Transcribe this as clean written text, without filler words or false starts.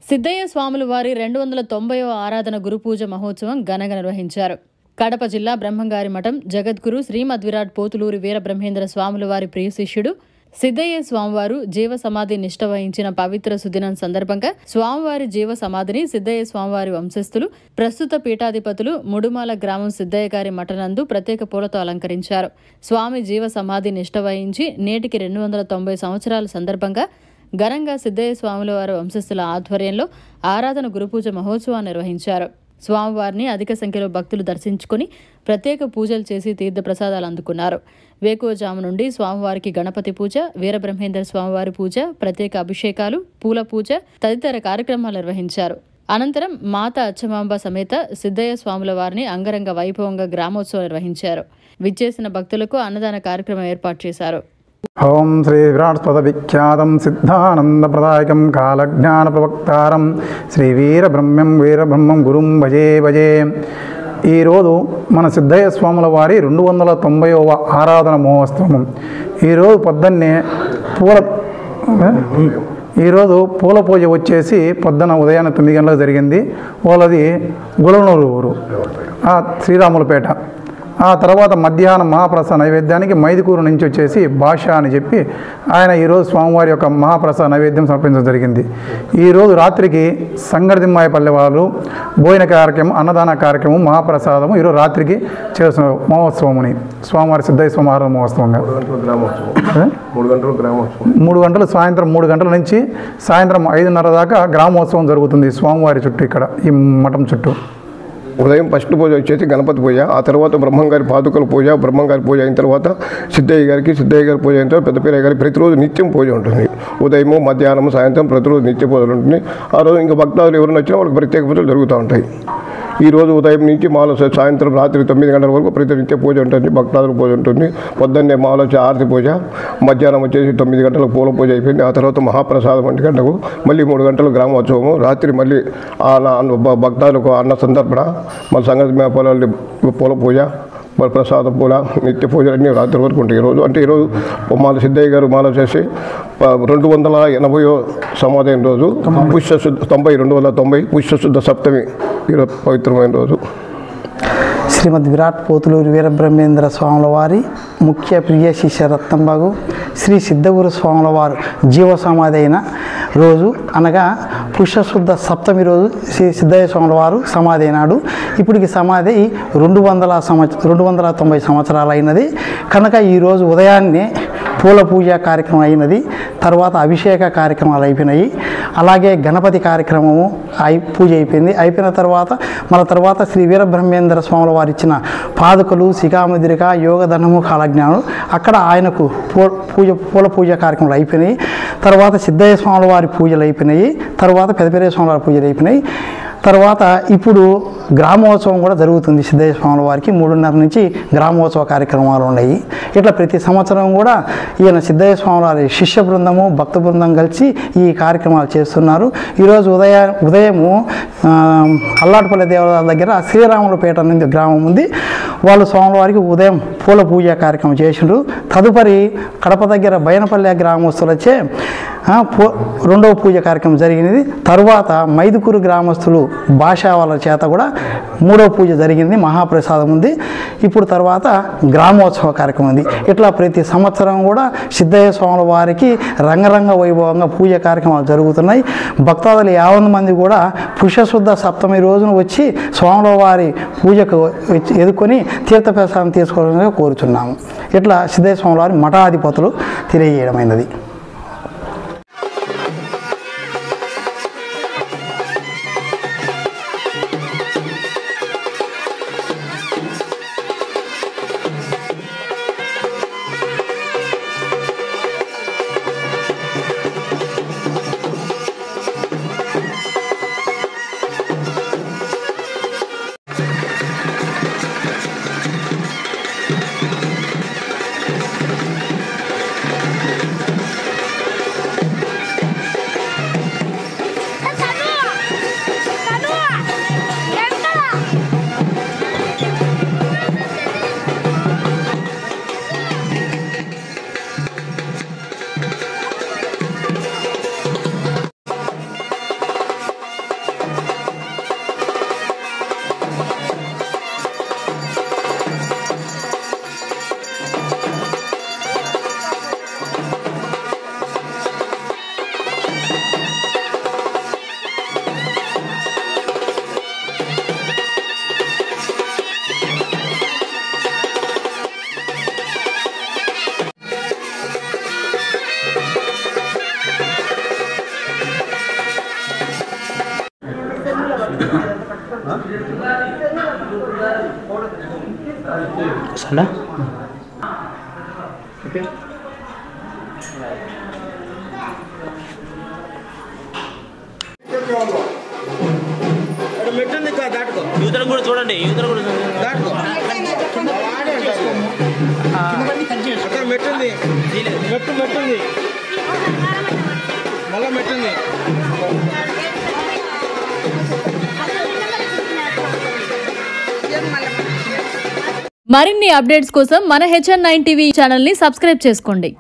సిద్ధయ్య స్వాముల వారి 290వ ఆరాధన గురుపూజ మహోత్సవం ఘనంగా నిర్వహించారు. కడప జిల్లా బ్రహ్మంగారి మఠం జగద్గురు శ్రీమద్విరాట్ పోతులూరి వీరబ్రహ్మేంద్ర స్వాముల వారి ప్రియ శిష్యుడు సిద్ధయ్య స్వామివారు జీవ సమాధి నిష్ఠ వహించిన పవిత్ర సుదినం సందర్భంగా స్వామివారి జీవ సమాధిని సిద్ధయ్య స్వామివారి వంశస్థులు ప్రస్తుత పీఠాధిపతులు ముడుమాల గ్రామం సిద్ధయ్య గారి మఠనందు ప్రత్యేక పూలతో అలంకరించారు. స్వామి జీవ సమాధి నిష్ఠ వహించి నేటికి 290 సంవత్సరాల సందర్భంగా ఘనంగా సిద్ధయ్య స్వాముల వారి వంశస్థుల ఆధ్వర్యంలో ఆరాధన గురుపూజ మహోత్సవాన్ని నిర్వహించారు. స్వామివారిని అధిక సంఖ్యలో భక్తులు దర్శించుకుని ప్రత్యేక పూజలు చేసి తీర్థప్రసాదాలు అందుకున్నారు. వేకువజాము నుండి స్వామివారికి గణపతి పూజ, వీరబ్రహ్మేంద్ర స్వామివారి పూజ, ప్రత్యేక అభిషేకాలు, పూల పూజ తదితర కార్యక్రమాలు నిర్వహించారు. అనంతరం మాత అచ్చమాంబ సమేత సిద్ధయ్య స్వాముల వారిని అంగరంగ వైభవంగా గ్రామోత్సవం నిర్వహించారు. విచ్చేసిన భక్తులకు అన్నదాన కార్యక్రమం ఏర్పాటు చేశారు. ఓం శ్రీ విరాట్స్పద విఖ్యాతం సిద్ధానందప్రదాయకం కాలజ్ఞాన ప్రవక్తారం శ్రీ వీరబ్రహ్మం గురుం భజే భజే. ఈరోజు మన సిద్ధయ్య స్వాముల వారి 290వ ఆరాధన మహోత్సవం. ఈరోజు పొద్దున్నే పూల పూజ వచ్చేసి పొద్దున ఉదయాన్నే 9 గంటలకు జరిగింది. వాళ్ళది గులనూరు ఊరు, శ్రీరాములపేట. ఆ తర్వాత మధ్యాహ్నం మహాప్రసాద నైవేద్యానికి మైదుకూరు నుంచి వచ్చేసి భాష అని చెప్పి ఆయన ఈరోజు స్వామివారి యొక్క మహాప్రసాద నైవేద్యం సమర్పించడం జరిగింది. ఈరోజు రాత్రికి సంగడిదిమ్మాయపల్లె వాళ్ళు భోజన కార్యక్రమం, అన్నదాన కార్యక్రమం, మహాప్రసాదము ఈరోజు రాత్రికి చేస్తున్నారు మహోత్సవముని స్వామివారి సిద్ధయ్య స్వామి ఆరాధన మహోత్సవంగా 3 గంటలు సాయంత్రం 3 గంటల నుంచి సాయంత్రం 5:30 దాకా గ్రామోత్సవం జరుగుతుంది స్వామివారి చుట్టూ, ఇక్కడ ఈ మఠం చుట్టూ. ఉదయం ఫస్ట్ పూజ వచ్చేసి గణపతి పూజ, ఆ తర్వాత బ్రహ్మంగారి పాదుకల పూజ, బ్రహ్మంగారి పూజ అయిన తర్వాత సిద్ధయ్య గారి పూజ అయిన తర్వాత పెద్దపీరయ్య గారి ప్రతిరోజు నిత్యం పూజ ఉంటుంది. ఉదయము, మధ్యాహ్నం, సాయంత్రం ప్రతిరోజు నిత్య పూజలు ఉంటుంది. ఆ రోజు ఇంకా భక్తులు ఎవరైనా వచ్చినా వాళ్ళకి ప్రత్యేక పూజలు జరుగుతూ ఉంటాయి. ఈరోజు ఉదయం నుంచి మాల సాయంత్రం రాత్రి 9 గంటల వరకు ప్రతి నిత్య పూజ ఉంటుంది, భక్తాదుల పూజ ఉంటుంది. పొద్దున్నే మాల వచ్చి ఆరతి పూజ, మధ్యాహ్నం వచ్చేసి 9 గంటలకు పూల పూజ అయిపోయింది. ఆ తర్వాత మహాప్రసాదం 1 గంటకు, మళ్ళీ 3 గంటలు గ్రామోత్సవము, రాత్రి మళ్ళీ భక్తాదులకు అన్న సందర్భన, మన సంగతి పొలాలు పూల పూజ, ప్రసాద పూల నిత్య పూజలు అన్నీ రాత్రి వరకు ఉంటాయి. ఈరోజు అంటే ఈరోజు మాల సిద్ధయ్య గారు మాల చేసి 280వ సమాధైన రోజు, పుష్యశుద్ధ 290 పుష్యశుద్ధ సప్తమి ఈరోజు పవిత్రమైన రోజు. శ్రీమద్ విరాట్ పోతులూరి వీరబ్రహ్మేంద్ర స్వాముల వారి ముఖ్య ప్రియ శిష్య రత్నంబాగు శ్రీ సిద్ధగురు స్వాముల వారు జీవ సమాధి అయిన రోజు అనగా పుష్యశుద్ధ సప్తమి రోజు శ్రీ సిద్ధయ్య స్వాముల వారు సమాధి అయినాడు. ఇప్పటికి సమాధి 290 సంవత్సరాలు అయినది కనుక ఈరోజు ఉదయాన్నే పూల పూజ కార్యక్రమం అయినది, తర్వాత అభిషేక కార్యక్రమాలు అయిపోయినాయి. అలాగే గణపతి కార్యక్రమము పూజ అయిపోయింది. అయిపోయిన తర్వాత శ్రీ వీరబ్రహ్మేంద్ర స్వాముల వారు ఇచ్చిన పాదుకలు, శిఖాముద్రిక, యోగధనము, కాలజ్ఞానం అక్కడ ఆయనకు పూల పూజ కార్యక్రమాలు అయిపోయినాయి. తర్వాత సిద్ధయ్య స్వాముల వారి పూజలు అయిపోయినాయి. తర్వాత పెద్దపీరయ్య స్వాముల వారి పూజలు అయిపోయినాయి. తర్వాత ఇప్పుడు గ్రామోత్సవం కూడా జరుగుతుంది. సిద్ధయ్య స్వాముల వారికి 3:30 నుంచి గ్రామోత్సవ కార్యక్రమాలు ఉన్నాయి. ఇట్లా ప్రతి సంవత్సరం కూడా ఈయన సిద్ధయ్య స్వాముల వారి శిష్య బృందము, భక్త బృందం కలిసి ఈ కార్యక్రమాలు చేస్తున్నారు. ఈరోజు ఉదయము అల్లాటపల్లి దేవాలయ దగ్గర శ్రీరాములపేట నుంచి గ్రామం ఉంది. వాళ్ళు స్వాముల వారికి ఉదయం పూల పూజ కార్యక్రమం చేసిండ్రు. తదుపరి కడప దగ్గర బయనపల్లె గ్రామస్తులు వచ్చే 2వ పూజ కార్యక్రమం జరిగినది. తరువాత మైదుకూరు గ్రామస్తులు భాషా వాళ్ళ చేత కూడా 3వ పూజ జరిగింది, మహాప్రసాదం ఉంది. ఇప్పుడు తర్వాత గ్రామోత్సవ కార్యక్రమం ఉంది. ఇట్లా ప్రతి సంవత్సరం కూడా సిద్ధయ్య స్వాముల వారికి రంగరంగ వైభవంగా పూజ కార్యక్రమాలు జరుగుతున్నాయి. భక్తాదులు 50 మంది కూడా పుష్యశుద్ధ సప్తమి రోజున వచ్చి స్వాముల వారి పూజకు ఎదుర్కొని తీర్థప్రసాదం తీసుకోవాలని కోరుచున్నాము. ఇట్లా సిద్ధయ్య స్వాముల వారి మఠాధిపతులు తెలియజేయడమైనది. సరే మెట్టుంది దాటుకో యూతలు కూడా చూడండి యూతలు కూడా దాటుకో అక్కడ మెట్టుంది మెట్టుంది మళ్ళా మెట్టుంది మరిన్ని అప్డేట్స్ కోసం మన HN9 టీవీ ఛానల్ని సబ్స్క్రైబ్ చేసుకోండి.